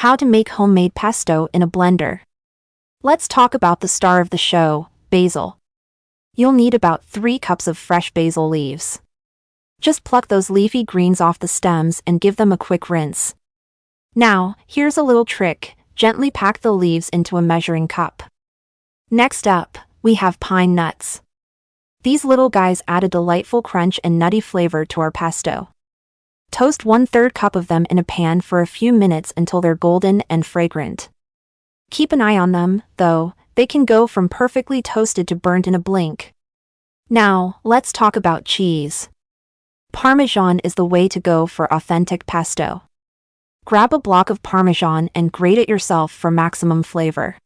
How to make homemade pesto in a blender. Let's talk about the star of the show, basil. You'll need about 3 cups of fresh basil leaves. Just pluck those leafy greens off the stems and give them a quick rinse. Now, here's a little trick: gently pack the leaves into a measuring cup. Next up, we have pine nuts. These little guys add a delightful crunch and nutty flavor to our pesto. Toast 1/3 cup of them in a pan for a few minutes until they're golden and fragrant. Keep an eye on them, though; they can go from perfectly toasted to burnt in a blink. Now, let's talk about cheese. Parmesan is the way to go for authentic pesto. Grab a block of Parmesan and grate it yourself for maximum flavor.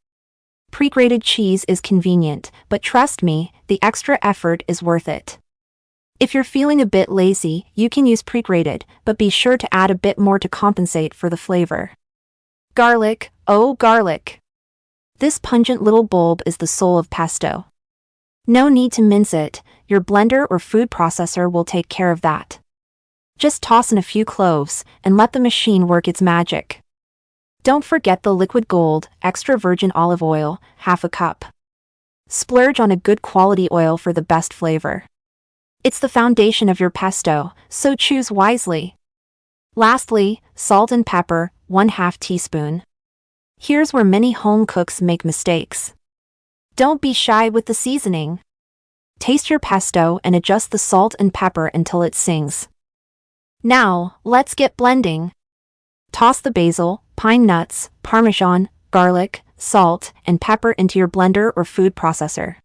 Pre-grated cheese is convenient, but trust me, the extra effort is worth it. If you're feeling a bit lazy, you can use pre-grated, but be sure to add a bit more to compensate for the flavor. Garlic, oh garlic! This pungent little bulb is the soul of pesto. No need to mince it; your blender or food processor will take care of that. Just toss in a few cloves, and let the machine work its magic. Don't forget the liquid gold, extra virgin olive oil, ½ cup. Splurge on a good quality oil for the best flavor. It's the foundation of your pesto, so choose wisely. Lastly, salt and pepper, 1/2 teaspoon. Here's where many home cooks make mistakes. Don't be shy with the seasoning. Taste your pesto and adjust the salt and pepper until it sings. Now, let's get blending. Toss the basil, pine nuts, Parmesan, garlic, salt, and pepper into your blender or food processor.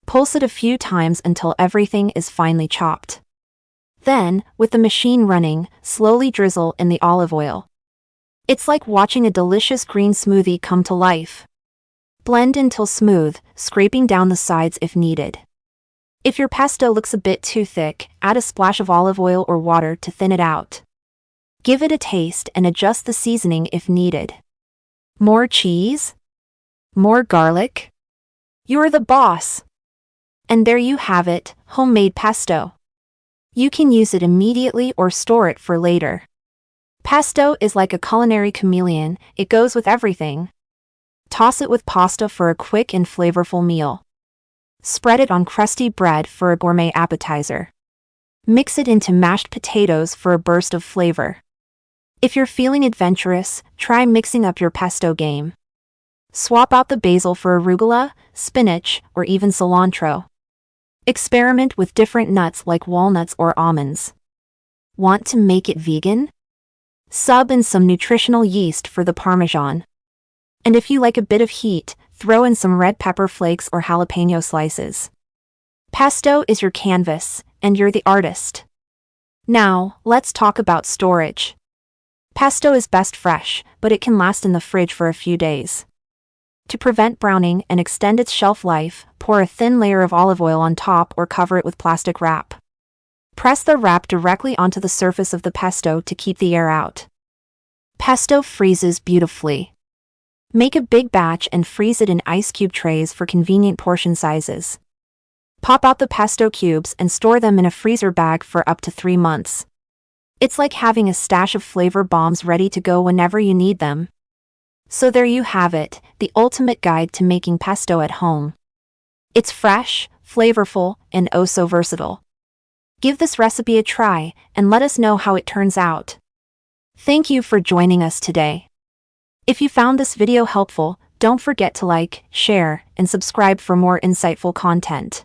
Pulse it a few times until everything is finely chopped. Then, with the machine running, slowly drizzle in the olive oil. It's like watching a delicious green smoothie come to life. Blend until smooth, scraping down the sides if needed. If your pesto looks a bit too thick, add a splash of olive oil or water to thin it out. Give it a taste and adjust the seasoning if needed. More cheese? More garlic? You're the boss! And there you have it, homemade pesto. You can use it immediately or store it for later. Pesto is like a culinary chameleon; it goes with everything. Toss it with pasta for a quick and flavorful meal. Spread it on crusty bread for a gourmet appetizer. Mix it into mashed potatoes for a burst of flavor. If you're feeling adventurous, try mixing up your pesto game. Swap out the basil for arugula, spinach, or even cilantro. Experiment with different nuts like walnuts or almonds. Want to make it vegan? Sub in some nutritional yeast for the Parmesan. And if you like a bit of heat, throw in some red pepper flakes or jalapeno slices. Pesto is your canvas, and you're the artist. Now, let's talk about storage. Pesto is best fresh, but it can last in the fridge for a few days. To prevent browning and extend its shelf life, pour a thin layer of olive oil on top or cover it with plastic wrap. Press the wrap directly onto the surface of the pesto to keep the air out. Pesto freezes beautifully. Make a big batch and freeze it in ice cube trays for convenient portion sizes. Pop out the pesto cubes and store them in a freezer bag for up to 3 months. It's like having a stash of flavor bombs ready to go whenever you need them. So there you have it, the ultimate guide to making pesto at home. It's fresh, flavorful, and oh so versatile. Give this recipe a try, and let us know how it turns out. Thank you for joining us today. If you found this video helpful, don't forget to like, share, and subscribe for more insightful content.